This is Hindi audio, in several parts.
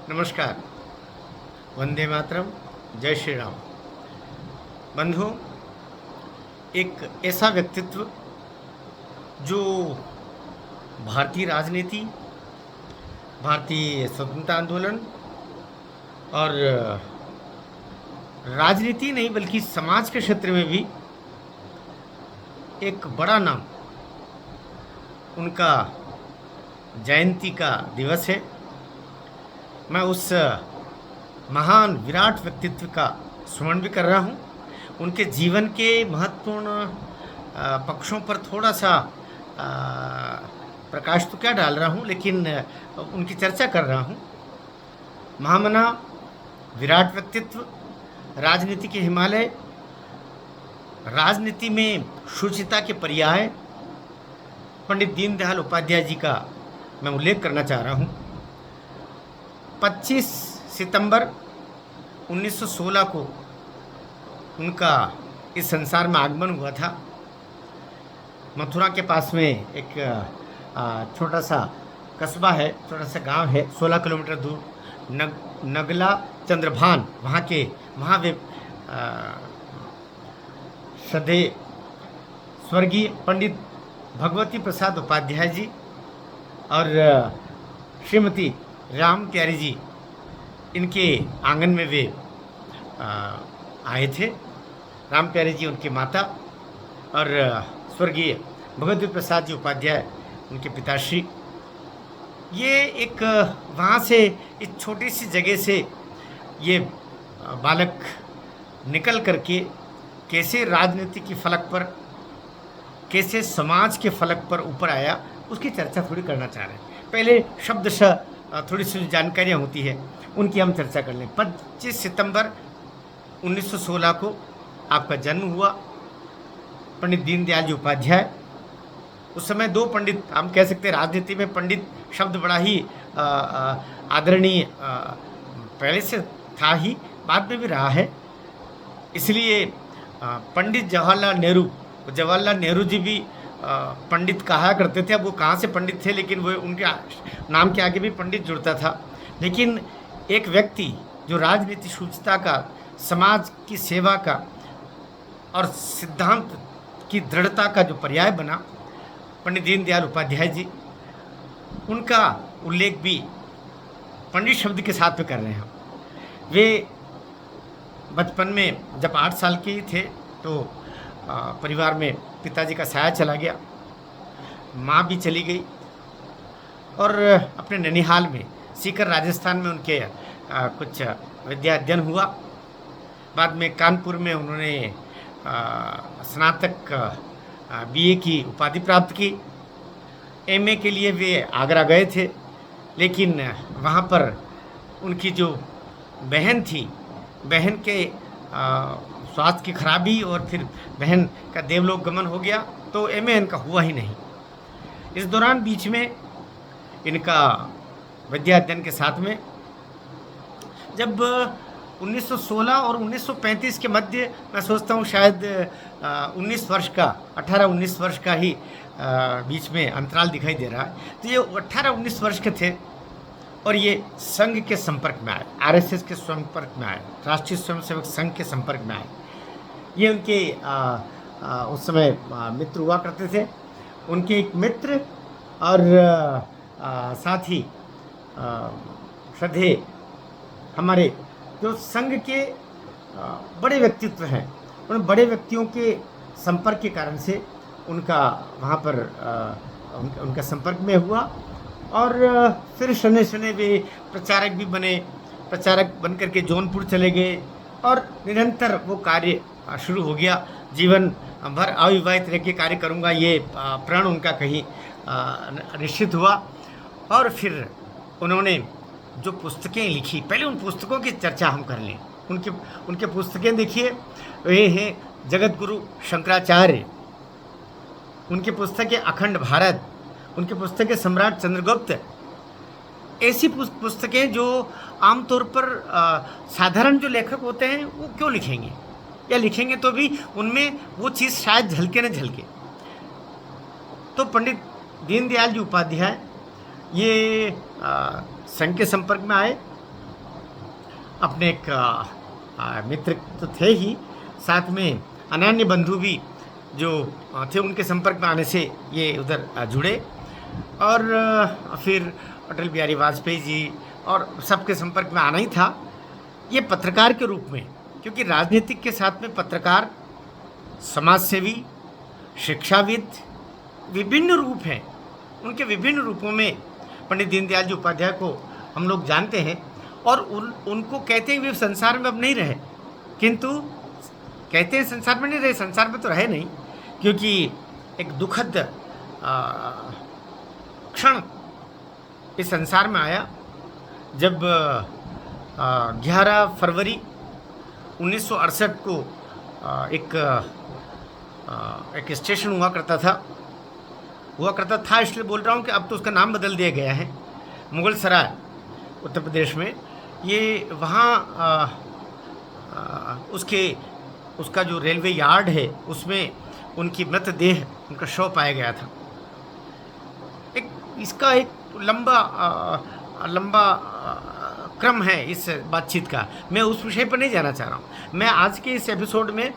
नमस्कार। वंदे मातरम। जय श्री राम। बंधुओं, एक ऐसा व्यक्तित्व जो भारतीय राजनीति, भारतीय स्वतंत्रता आंदोलन और राजनीति नहीं बल्कि समाज के क्षेत्र में भी एक बड़ा नाम, उनका जयंती का दिवस है। मैं उस महान विराट व्यक्तित्व का स्मरण भी कर रहा हूँ। उनके जीवन के महत्वपूर्ण पक्षों पर थोड़ा सा प्रकाश तो क्या डाल रहा हूँ, लेकिन उनकी चर्चा कर रहा हूँ। महामना विराट व्यक्तित्व, राजनीति के हिमालय, राजनीति में शुचिता के पर्याय पंडित दीनदयाल उपाध्याय जी का मैं उल्लेख करना चाह रहा हूँ। 25 सितंबर 1916 को उनका इस संसार में आगमन हुआ था। मथुरा के पास में एक छोटा सा कस्बा है, छोटा सा गांव है, 16 किलोमीटर दूर नगला चंद्रभान, वहाँ वे श्रद्धेय स्वर्गीय पंडित भगवती प्रसाद उपाध्याय जी और श्रीमती राम प्यारी जी, इनके आंगन में वे आए थे। राम प्यारी जी उनकी माता और स्वर्गीय भगवती प्रसाद जी उपाध्याय उनके पिताश्री। ये एक वहाँ से इस छोटी सी जगह से ये बालक निकल करके कैसे राजनीति की फलक पर, कैसे समाज के फलक पर ऊपर आया, उसकी चर्चा थोड़ी करना चाह रहे हैं। पहले शब्दशः थोड़ी सी जानकारियाँ होती है, उनकी हम चर्चा कर लें। 25 सितंबर 1916 को आपका जन्म हुआ, पंडित दीनदयाल जी उपाध्याय। उस समय दो पंडित, हम कह सकते हैं राजनीति में पंडित शब्द बड़ा ही आदरणीय पहले से था ही, बाद में भी रहा है। इसलिए पंडित जवाहरलाल नेहरू जी भी पंडित कहा करते थे। अब वो कहाँ से पंडित थे, लेकिन वो उनके नाम के आगे भी पंडित जुड़ता था। लेकिन एक व्यक्ति जो राजनीति शुचिता का, समाज की सेवा का और सिद्धांत की दृढ़ता का जो पर्याय बना, पंडित दीनदयाल उपाध्याय जी, उनका उल्लेख भी पंडित शब्द के साथ में कर रहे हैं। वे बचपन में जब 8 साल के ही थे तो परिवार में पिताजी का साया चला गया, माँ भी चली गई और अपने ननिहाल में, सीकर राजस्थान में उनके कुछ विद्या अध्ययन हुआ। बाद में कानपुर में उन्होंने स्नातक बीए की उपाधि प्राप्त की। एमए के लिए वे आगरा गए थे, लेकिन वहाँ पर उनकी जो बहन थी, बहन के स्वास्थ्य की खराबी और फिर बहन का देवलोक गमन हो गया, तो एमए इनका हुआ ही नहीं। इस दौरान बीच में इनका विद्या अध्ययन के साथ में जब 1916 और 1935 के मध्य, मैं सोचता हूँ शायद 19 वर्ष का, 18-19 वर्ष का ही बीच में अंतराल दिखाई दे रहा है। तो ये 18-19 वर्ष के थे और ये संघ के संपर्क में आए, आरएसएस के संपर्क में आए, राष्ट्रीय स्वयंसेवक संघ के संपर्क में आए। ये उनके उस समय मित्र हुआ करते थे। उनके एक मित्र और साथ ही श्रद्धेय हमारे जो संघ के बड़े व्यक्तित्व हैं, उन बड़े व्यक्तियों के संपर्क के कारण से उनका वहाँ पर उनका संपर्क में हुआ और फिर शने वे प्रचारक भी बने। प्रचारक बन करके जौनपुर चले गए और निरंतर वो कार्य शुरू हो गया। जीवन भर अविवाहित रह के कार्य करूँगा, ये प्रण उनका कहीं निश्चित हुआ। और फिर उन्होंने जो पुस्तकें लिखी, पहले उन पुस्तकों की चर्चा हम कर लें। उनके पुस्तकें देखिए, वे हैं जगत गुरु शंकराचार्य, उनकी पुस्तकें अखंड भारत, उनकी पुस्तकें सम्राट चंद्रगुप्त। ऐसी पुस्तकें जो आमतौर पर साधारण जो लेखक होते हैं वो क्यों लिखेंगे, या लिखेंगे तो भी उनमें वो चीज़ शायद झलके न झलके। तो पंडित दीनदयाल जी उपाध्याय ये संघ के संपर्क में आए अपने एक मित्र तो थे ही, साथ में अनन्य बंधु भी जो थे, उनके संपर्क में आने से ये उधर जुड़े। और फिर अटल बिहारी वाजपेयी जी और सबके संपर्क में आना ही था, ये पत्रकार के रूप में, क्योंकि राजनीतिक के साथ में पत्रकार, समाजसेवी, शिक्षाविद, विभिन्न रूप हैं। उनके विभिन्न रूपों में पंडित दीनदयाल जी उपाध्याय को हम लोग जानते हैं। और उनको कहते हैं वे संसार में अब नहीं रहे, किंतु कहते हैं संसार में नहीं रहे, संसार में तो रहे नहीं, क्योंकि एक दुखद क्षण इस संसार में आया जब 11 फरवरी 1968 को एक स्टेशन हुआ करता था, इसलिए बोल रहा हूँ कि अब तो उसका नाम बदल दिया गया है, मुगल सराय, उत्तर प्रदेश में। ये वहाँ उसका जो रेलवे यार्ड है उसमें उनकी मृतदेह, उनका शव पाया गया था। इसका एक लंबा क्रम है इस बातचीत का, मैं उस विषय पर नहीं जाना चाह रहा हूँ। मैं आज के इस एपिसोड में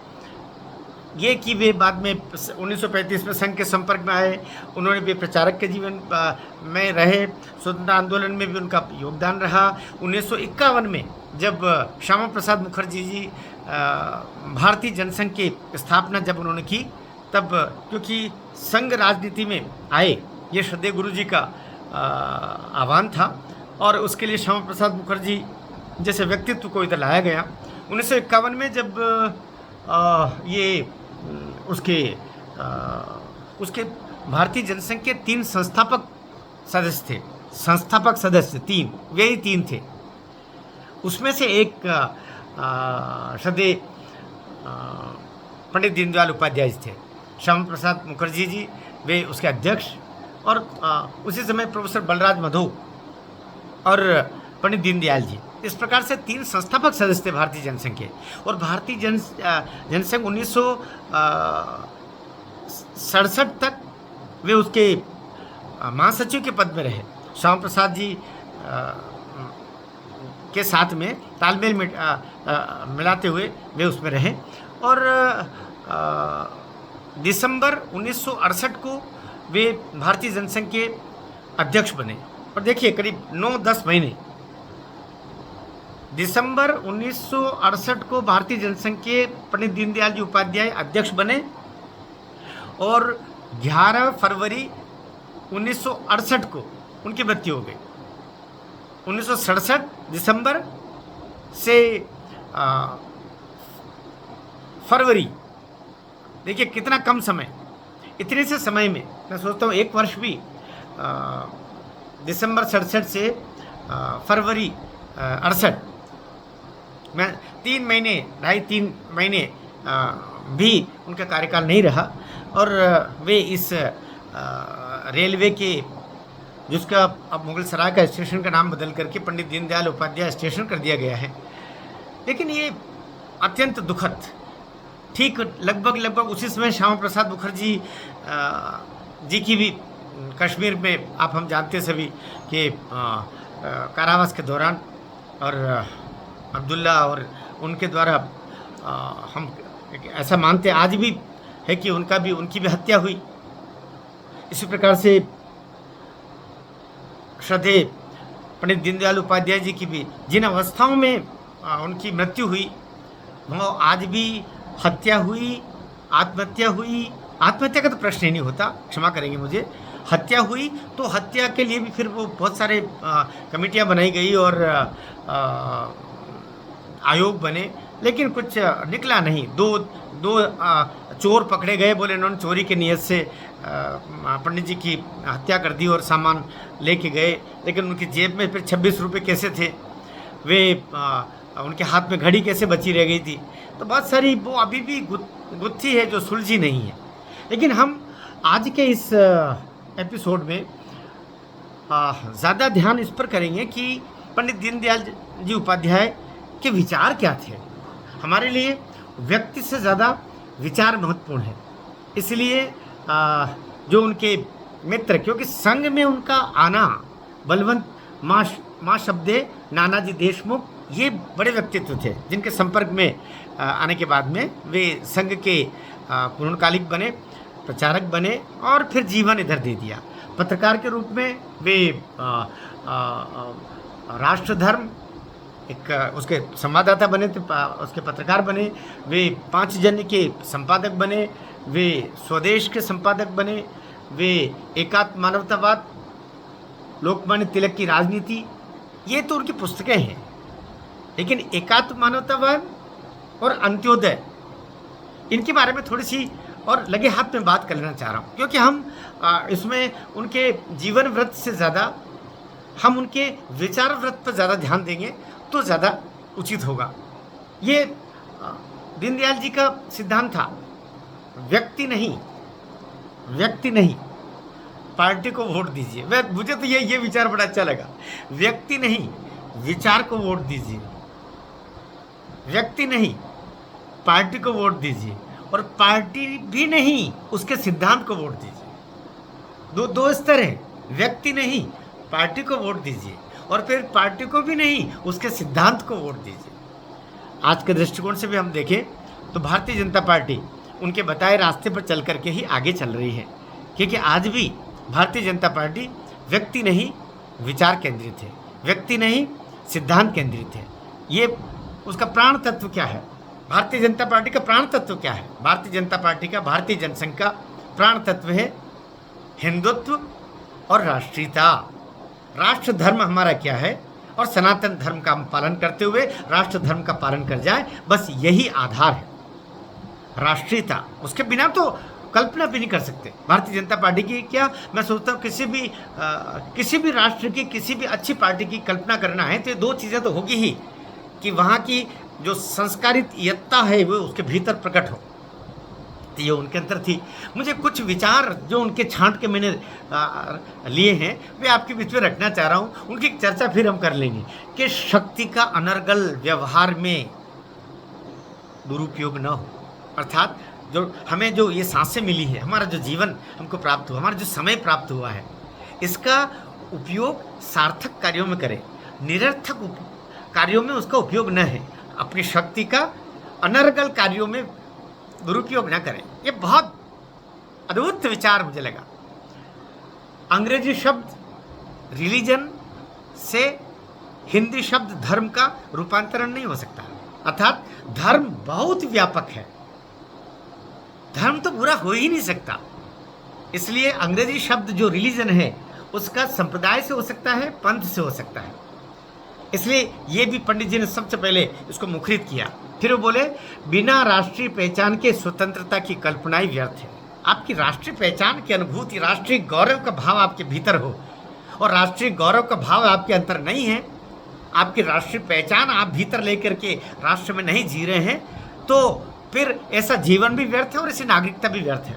ये कि वे बाद में 1935 में संघ के संपर्क में आए, उन्होंने भी प्रचारक के जीवन में रहे, स्वतंत्रता आंदोलन में भी उनका योगदान रहा। 1951 में जब श्यामा प्रसाद मुखर्जी जी भारतीय जनसंघ की स्थापना जब उन्होंने की, तब क्योंकि संघ राजनीति में आए, ये श्रद्धेय गुरु जी का आह्वान था, और उसके लिए श्यामा प्रसाद मुखर्जी जैसे व्यक्तित्व को इधर लाया गया। 1951 में जब ये उसके भारतीय जनसंघ के 3 संस्थापक सदस्य 3, वे ही 3 थे। उसमें से एक श्रद्धेय पंडित दीनदयाल उपाध्याय थे। श्यामा प्रसाद मुखर्जी जी वे उसके अध्यक्ष, और उसी समय प्रोफेसर बलराज माधव और पंडित दीनदयाल जी, इस प्रकार से 3 संस्थापक सदस्य थे भारतीय जनसंघ के। और भारतीय जनसंघ 1967 तक वे उसके महासचिव के पद में रहे। श्यामा प्रसाद जी के साथ में तालमेल मिलाते हुए वे उसमें रहे। और दिसंबर 1968 को वे भारतीय जनसंघ के अध्यक्ष बने। और देखिए, करीब 9-10 महीने, दिसंबर 1968 को भारतीय जनसंघ के पंडित दीनदयाल जी उपाध्याय अध्यक्ष बने, और 11 फरवरी 1968 को उनकी मृत्यु हो गई। 1967 दिसंबर से फरवरी, देखिए कितना कम समय, इतने से समय में मैं सोचता हूँ 1 वर्ष भी, दिसंबर 67 से फरवरी 68 में 3 महीने, 2.5-3 महीने भी उनका कार्यकाल नहीं रहा। और वे इस रेलवे के, जिसका अब मुगल सराय का स्टेशन का नाम बदल करके पंडित दीनदयाल उपाध्याय स्टेशन कर दिया गया है। लेकिन ये अत्यंत दुखद, ठीक लगभग उसी समय श्यामा प्रसाद मुखर्जी जी की भी कश्मीर में, आप हम जानते सभी कि कारावास के दौरान, और अब्दुल्ला और उनके द्वारा हम ऐसा मानते आज भी है कि उनकी भी हत्या हुई। इसी प्रकार से श्रद्धेय पंडित दीनदयाल उपाध्याय जी की भी जिन अवस्थाओं में उनकी मृत्यु हुई, वो आज भी हत्या हुई, आत्महत्या हुई, आत्महत्या का तो प्रश्न ही नहीं होता, क्षमा करेंगे मुझे, हत्या हुई तो हत्या के लिए भी फिर वो बहुत सारे कमेटियां बनाई गई और आयोग बने, लेकिन कुछ निकला नहीं। दो चोर पकड़े गए, बोले उन्होंने चोरी की नीयत से पंडित जी की हत्या कर दी और सामान लेके गए, लेकिन उनकी जेब में फिर 26 रुपये कैसे थे, वे उनके हाथ में घड़ी कैसे बची रह गई थी। तो बहुत सारी वो अभी भी गुत्थी है जो सुलझी नहीं है। लेकिन हम आज के इस एपिसोड में ज़्यादा ध्यान इस पर करेंगे कि पंडित दीनदयाल जी उपाध्याय के विचार क्या थे। हमारे लिए व्यक्ति से ज़्यादा विचार महत्वपूर्ण है, इसलिए जो उनके मित्र, क्योंकि संघ में उनका आना बलवंत माँ शब्दे नानाजी देशमुख, ये बड़े व्यक्तित्व थे जिनके संपर्क में आने के बाद में वे संघ के पूर्णकालिक बने, प्रचारक बने और फिर जीवन इधर दे दिया। पत्रकार के रूप में वे राष्ट्रधर्म एक उसके संवाददाता बने थे, उसके पत्रकार बने, वे पांचजन्य के संपादक बने, वे स्वदेश के संपादक बने, वे एकात्म मानवतावाद, लोकमान्य तिलक की राजनीति, ये तो उनकी पुस्तकें हैं। लेकिन एकात्म मानवतावाद और अंत्योदय, इनके बारे में थोड़ी सी और लगे हाथ में बात कर लेना चाह रहा हूँ, क्योंकि हम इसमें उनके जीवन व्रत से ज़्यादा हम उनके विचार व्रत पर ज़्यादा ध्यान देंगे तो ज़्यादा उचित होगा। ये दीनदयाल जी का सिद्धांत था, व्यक्ति नहीं पार्टी को वोट दीजिए। मुझे तो ये विचार बड़ा अच्छा लगा, व्यक्ति नहीं विचार को वोट दीजिए, व्यक्ति नहीं पार्टी को वोट दीजिए, और पार्टी भी नहीं उसके सिद्धांत को वोट दीजिए। दो स्तर है, व्यक्ति नहीं पार्टी को वोट दीजिए और फिर पार्टी को भी नहीं उसके सिद्धांत को वोट दीजिए। आज के दृष्टिकोण से भी हम देखें तो भारतीय जनता पार्टी उनके बताए रास्ते पर चल करके ही आगे चल रही है, क्योंकि आज भी भारतीय जनता पार्टी व्यक्ति नहीं विचार केंद्रित है, व्यक्ति नहीं सिद्धांत केंद्रित है। ये उसका प्राण तत्व क्या है? भारतीय जनता पार्टी का प्राण तत्व क्या है? भारतीय जनता पार्टी का, भारतीय जनसंघ का प्राण तत्व है हिंदुत्व और राष्ट्रीयता। राष्ट्र धर्म हमारा क्या है और सनातन धर्म का हम पालन करते हुए राष्ट्र धर्म का पालन कर जाए, बस यही आधार है राष्ट्रीयता। उसके बिना तो कल्पना भी नहीं कर सकते भारतीय जनता पार्टी की। क्या मैं सोचता हूँ किसी भी राष्ट्र की, किसी भी अच्छी पार्टी की कल्पना करना है तो ये दो चीज़ें तो होगी ही, कि वहाँ की जो संस्कारित यत्ता है वो उसके भीतर प्रकट हो। तो ये उनके अंदर थी। मुझे कुछ विचार जो उनके छांट के मैंने लिए हैं वे आपके बीच में रखना चाह रहा हूँ। उनकी चर्चा फिर हम कर लेंगे कि शक्ति का अनर्गल व्यवहार में दुरुपयोग न हो, अर्थात जो हमें जो ये सांसें मिली है, हमारा जो जीवन हमको प्राप्त हुआ, हमारा जो समय प्राप्त हुआ है, इसका उपयोग सार्थक कार्यों में करें, निरर्थक कार्यों में उसका उपयोग न है। अपनी शक्ति का अनर्गल कार्यों में दुरुपयोग न करें। ये बहुत अद्भुत विचार मुझे लगा। अंग्रेजी शब्द रिलीजन से हिंदी शब्द धर्म का रूपांतरण नहीं हो सकता, अर्थात धर्म बहुत व्यापक है, धर्म तो बुरा हो ही नहीं सकता। इसलिए अंग्रेजी शब्द जो रिलीजन है उसका संप्रदाय से हो सकता है, पंथ से हो सकता है। इसलिए ये भी पंडित जी ने सबसे पहले इसको मुखरित किया। फिर वो बोले बिना राष्ट्रीय पहचान के स्वतंत्रता की कल्पना ही व्यर्थ है। आपकी राष्ट्रीय पहचान की अनुभूति, राष्ट्रीय गौरव का भाव आपके भीतर हो और राष्ट्रीय गौरव का भाव आपके अंतर नहीं है, आपकी राष्ट्रीय पहचान आप भीतर लेकर के राष्ट्र में नहीं जी रहे हैं, तो फिर ऐसा जीवन भी व्यर्थ है और ऐसी नागरिकता भी व्यर्थ है।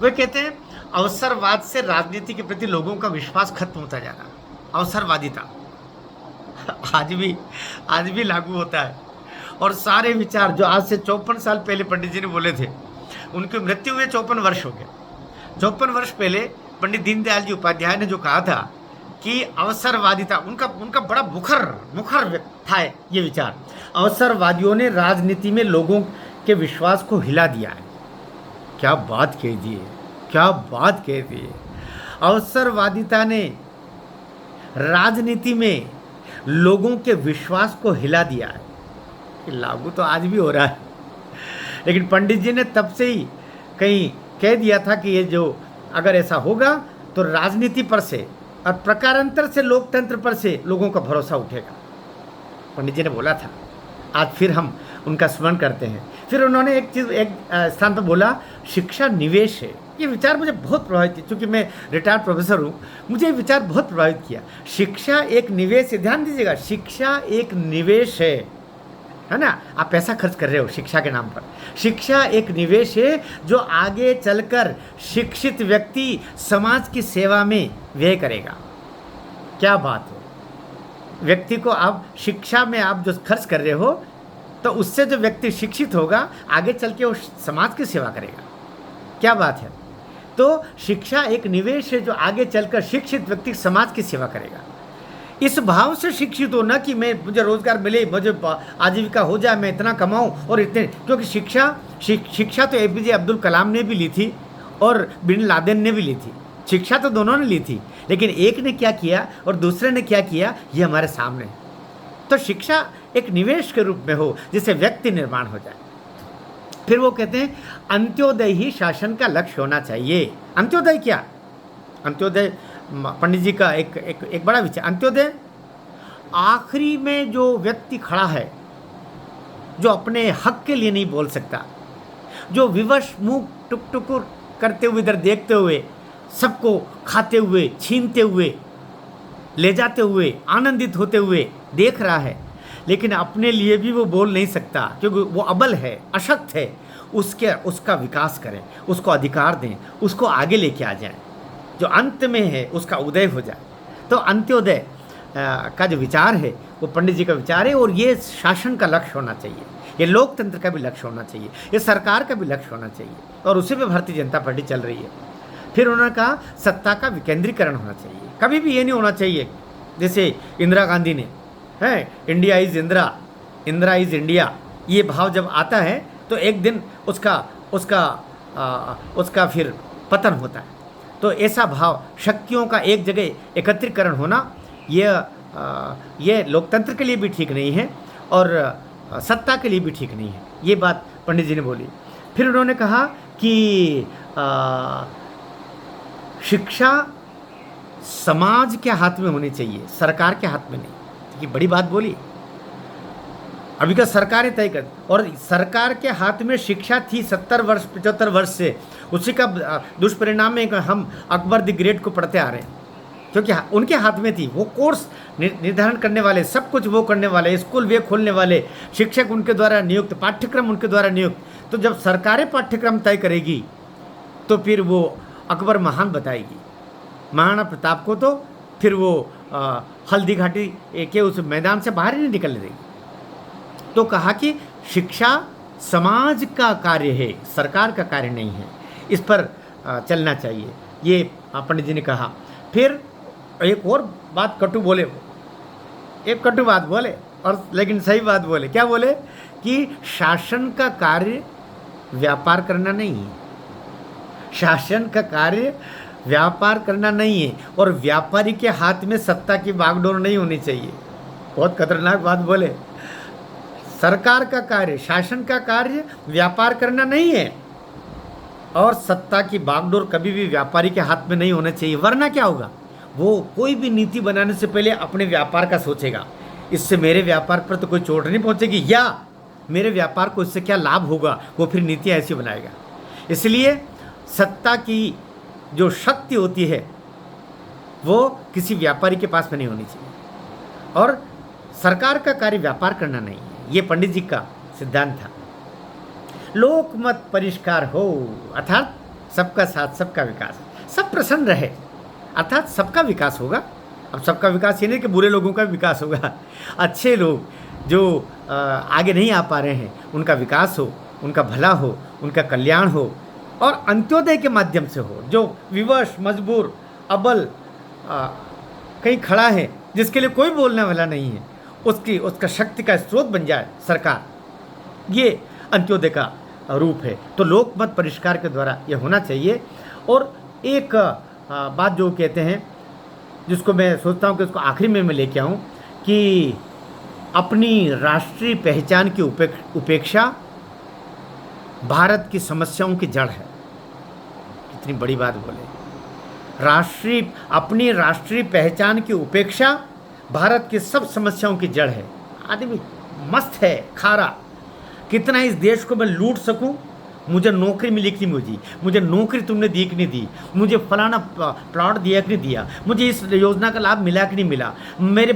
वे कहते हैं अवसरवाद से राजनीति के प्रति लोगों का विश्वास खत्म होता जा रहा। अवसरवादिता आज भी लागू होता है, और सारे विचार जो आज से 54 साल पहले पंडित जी ने बोले थे, उनकी मृत्यु हुए 54 वर्ष हो गए। 54 वर्ष पहले पंडित दीनदयाल जी उपाध्याय ने जो कहा था कि अवसरवादिता, उनका बड़ा मुखर था ये विचार। अवसरवादियों ने राजनीति में लोगों के विश्वास को हिला दिया है। क्या बात कह दी है, क्या बात कह दी है। अवसरवादिता ने राजनीति में लोगों के विश्वास को हिला दिया है। लागू तो आज भी हो रहा है, लेकिन पंडित जी ने तब से ही कहीं कह दिया था कि ये जो अगर ऐसा होगा तो राजनीति पर से और प्रकारांतर से लोकतंत्र पर से लोगों का भरोसा उठेगा। पंडित जी ने बोला था, आज फिर हम उनका स्मरण करते हैं। फिर उन्होंने एक स्थान पर बोला शिक्षा निवेश है। ये विचार मुझे बहुत प्रभावित किया, क्योंकि मैं रिटायर्ड प्रोफेसर हूँ, मुझे ये विचार बहुत प्रभावित किया। शिक्षा एक निवेश है, ध्यान दीजिएगा, शिक्षा एक निवेश है ना। आप पैसा खर्च कर रहे हो शिक्षा के नाम पर। शिक्षा एक निवेश है जो आगे चलकर शिक्षित व्यक्ति समाज की सेवा में व्यय करेगा। क्या बात है। व्यक्ति को आप शिक्षा में आप जो खर्च कर रहे हो, तो उससे जो व्यक्ति शिक्षित होगा आगे चल के वो समाज की सेवा करेगा। क्या बात है। तो शिक्षा एक निवेश है जो आगे चलकर शिक्षित व्यक्ति समाज की सेवा करेगा। इस भाव से शिक्षित हो, ना कि मैं मुझे रोजगार मिले, मुझे आजीविका हो जाए, मैं इतना कमाऊं और इतने, क्योंकि शिक्षा तो एपीजे अब्दुल कलाम ने भी ली थी और बिन लादेन ने भी ली थी। शिक्षा तो दोनों ने ली थी, लेकिन एक ने क्या किया और दूसरे ने क्या किया, ये हमारे सामने है। तो शिक्षा एक निवेश के रूप में हो जिससे व्यक्ति निर्माण हो जाए। फिर वो कहते हैं अंत्योदय ही शासन का लक्ष्य होना चाहिए। अंत्योदय क्या? अंत्योदय पंडित जी का एक बड़ा विचार। अंत्योदय आखिरी में जो व्यक्ति खड़ा है, जो अपने हक के लिए नहीं बोल सकता, जो विवश मुंह टुक टुकुर करते हुए इधर देखते हुए, सबको खाते हुए, छीनते हुए, ले जाते हुए, आनंदित होते हुए देख रहा है, लेकिन अपने लिए भी वो बोल नहीं सकता क्योंकि वो अबल है, अशक्त है। उसका विकास करें, उसको अधिकार दें, उसको आगे लेके आ जाएं, जो अंत में है उसका उदय हो जाए। तो अंत्योदय का जो विचार है वो पंडित जी का विचार है, और ये शासन का लक्ष्य होना चाहिए, ये लोकतंत्र का भी लक्ष्य होना चाहिए, ये सरकार का भी लक्ष्य होना चाहिए, और उसी पे भारतीय जनता पार्टी चल रही है। फिर उन्होंने कहा सत्ता का विकेंद्रीकरण होना चाहिए। कभी भी ये नहीं होना चाहिए जैसे इंदिरा गांधी ने, है India is Indira, Indira is India, ये भाव जब आता है तो एक दिन उसका फिर पतन होता है। तो ऐसा भाव, शक्तियों का एक जगह एकत्रीकरण होना, ये लोकतंत्र के लिए भी ठीक नहीं है और सत्ता के लिए भी ठीक नहीं है। ये बात पंडित जी ने बोली। फिर उन्होंने कहा कि शिक्षा समाज के हाथ में होनी चाहिए, सरकार के हाथ में नहीं। ये बड़ी बात बोली। अभी का सरकारें तय कर, और सरकार के हाथ में शिक्षा थी 70 वर्ष 75 वर्ष से। उसी का दुष्परिणाम है कि हम अकबर द ग्रेट को पढ़ते आ रहे हैं, क्योंकि उनके हाथ में थी। वो कोर्स निर्धारण करने वाले, सब कुछ वो करने वाले, स्कूल वे खोलने वाले, शिक्षक उनके द्वारा नियुक्त, पाठ्यक्रम उनके द्वारा नियुक्त। तो जब सरकारें पाठ्यक्रम तय करेगी तो फिर वो अकबर महान बताएगी, महाराणा प्रताप को तो फिर वो हल्दी घाटी के उस मैदान से बाहर ही नहीं निकलने देगी। तो कहा कि शिक्षा समाज का कार्य है, सरकार का कार्य नहीं है, इस पर चलना चाहिए, ये पंडित जी ने कहा। फिर एक और बात कटु बोले, एक कटु बात बोले और लेकिन सही बात बोले। क्या बोले? कि शासन का कार्य व्यापार करना नहीं है, शासन का कार्य व्यापार करना नहीं है, और व्यापारी के हाथ में सत्ता की बागडोर नहीं होनी चाहिए। बहुत खतरनाक बात बोले। सरकार का कार्य, शासन का कार्य व्यापार करना नहीं है, और सत्ता की बागडोर कभी भी व्यापारी के हाथ में नहीं होना चाहिए। वरना क्या होगा? वो कोई भी नीति बनाने से पहले अपने व्यापार का सोचेगा, इससे मेरे व्यापार पर तो कोई चोट नहीं पहुंचेगी, या मेरे व्यापार को इससे क्या लाभ होगा, वो फिर नीतियाँ ऐसी बनाएगा। इसलिए सत्ता की जो शक्ति होती है वो किसी व्यापारी के पास में नहीं होनी चाहिए, और सरकार का कार्य व्यापार करना नहीं है। ये पंडित जी का सिद्धांत था। लोकमत परिष्कार हो, अर्थात सबका साथ, सबका विकास, सब प्रसन्न रहे, अर्थात सबका विकास होगा। अब सबका विकास ये नहीं कि बुरे लोगों का विकास होगा, अच्छे लोग जो आगे नहीं आ पा रहे हैं उनका विकास हो, उनका भला हो, उनका कल्याण हो, और अंत्योदय के माध्यम से हो। जो विवश, मजबूर, अबल कहीं खड़ा है, जिसके लिए कोई बोलने वाला नहीं है, उसका शक्ति का स्रोत बन जाए सरकार, ये अंत्योदय का रूप है। तो लोकमत परिष्कार के द्वारा ये होना चाहिए। और एक बात जो कहते हैं, जिसको मैं सोचता हूँ कि उसको आखिरी में मैं लेके आऊँ, कि अपनी राष्ट्रीय पहचान की उपेक्षा भारत की समस्याओं की जड़ है। कितनी बड़ी बात बोले। अपनी राष्ट्रीय पहचान की उपेक्षा भारत की सब समस्याओं की जड़ है। आदमी मस्त है, खारा, कितना इस देश को मैं लूट सकूं, मुझे नौकरी मिली कि नहीं, मुझे नौकरी तुमने दी कि नहीं दी, मुझे फलाना प्लॉट दिया कि नहीं दिया, मुझे इस योजना का लाभ मिला कि नहीं मिला, मेरे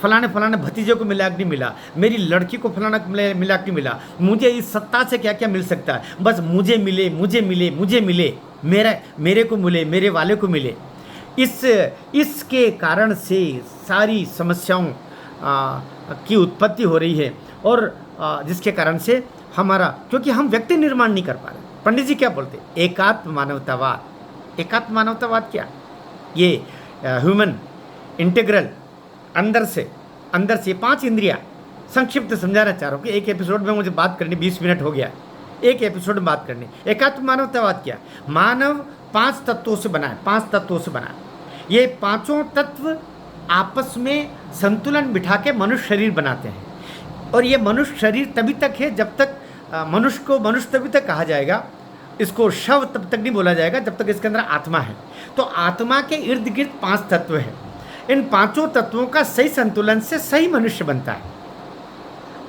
फलाने भतीजे को मिला कि नहीं मिला, मेरी लड़की को फलाना मिला कि नहीं मिला, मुझे इस सत्ता से क्या क्या मिल सकता है, बस मुझे मिले, मुझे मिले, मुझे मिले, मेरे को मिले, मेरे वाले को मिले। इसके कारण से सारी समस्याओं की उत्पत्ति हो रही है, और जिसके कारण से हमारा, क्योंकि हम व्यक्ति निर्माण नहीं कर पा रहे। पंडित जी क्या बोलते? एकात्म मानवतावाद। एकात्म मानवतावाद क्या? ये ह्यूमन इंटीग्रल अंदर से 5 इंद्रियां, संक्षिप्त समझाना चाह रहा हूँ कि एक एपिसोड में मुझे बात करनी, 20 मिनट हो गया, एक एपिसोड में बात करनी। एकात्म मानवतावाद क्या? मानव 5 तत्वों से बना है, 5 तत्वों से बना है। ये पांचों तत्व आपस में संतुलन बिठा के मनुष्य शरीर बनाते हैं। और ये मनुष्य शरीर तभी तक है जब तक मनुष्य को मनुष्य तभी तक कहा जाएगा, इसको शव तब तक नहीं बोला जाएगा जब तक इसके अंदर आत्मा है। तो आत्मा के इर्द गिर्द 5 तत्व हैं। इन पांचों तत्वों का सही संतुलन से सही मनुष्य बनता है।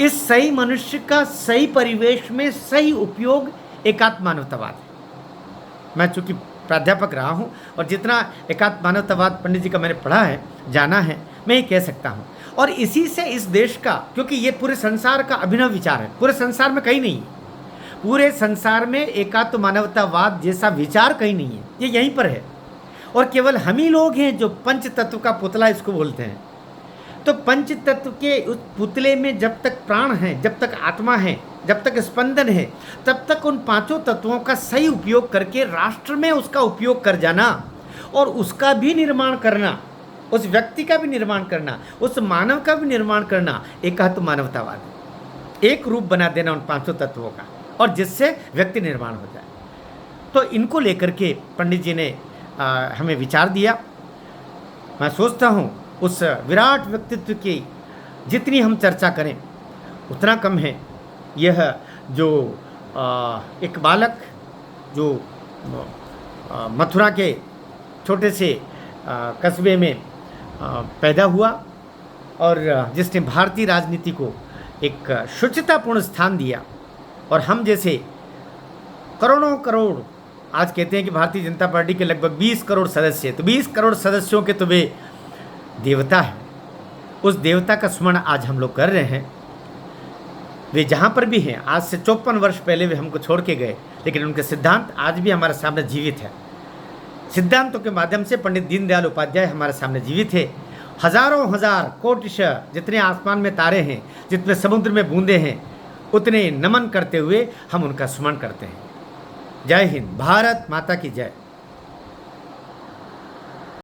इस सही मनुष्य का सही परिवेश में सही उपयोग एकात्म मानवतावाद है। मैं चूंकि प्राध्यापक रहा हूँ और जितना एकात्म मानवतावाद पंडित जी का मैंने पढ़ा है, जाना है, मैं ये कह सकता हूँ। और इसी से इस देश का, क्योंकि ये पूरे संसार का अभिनव विचार है, पूरे संसार में कहीं नहीं है, पूरे संसार में एकात्म मानवतावाद जैसा विचार कहीं नहीं है, ये यहीं पर है। और केवल हम ही लोग हैं जो पंच तत्व का पुतला इसको बोलते हैं। तो पंच तत्व के उस पुतले में जब तक प्राण है, जब तक आत्मा है, जब तक स्पंदन है, तब तक उन पांचों तत्वों का सही उपयोग करके राष्ट्र में उसका उपयोग कर जाना और उसका भी निर्माण करना, उस व्यक्ति का भी निर्माण करना, उस मानव का भी निर्माण करना एकात्म मानवतावाद। एक रूप बना देना उन पांचों तत्वों का, और जिससे व्यक्ति निर्माण हो जाए। तो इनको लेकर के पंडित जी ने हमें विचार दिया। मैं सोचता हूँ उस विराट व्यक्तित्व की जितनी हम चर्चा करें उतना कम है। यह जो एक बालक जो मथुरा के छोटे से कस्बे में पैदा हुआ और जिसने भारतीय राजनीति को एक शुचितापूर्ण स्थान दिया, और हम जैसे करोड़ों करोड़, आज कहते हैं कि भारतीय जनता पार्टी के लगभग 20 करोड़ सदस्य, तो 20 करोड़ सदस्यों के तो वे देवता है। उस देवता का स्मरण आज हम लोग कर रहे हैं। वे जहाँ पर भी हैं, आज से 54 वर्ष पहले वे हमको छोड़ के गए, लेकिन उनके सिद्धांत आज भी हमारे सामने जीवित है। सिद्धांतों के माध्यम से पंडित दीनदयाल उपाध्याय हमारे सामने जीवित है। हजारों हजार कोटिशः जितने आसमान में तारे हैं, जितने समुद्र में बूंदे हैं, उतने नमन करते हुए हम उनका स्मरण करते हैं। जय हिंद, भारत माता की जय।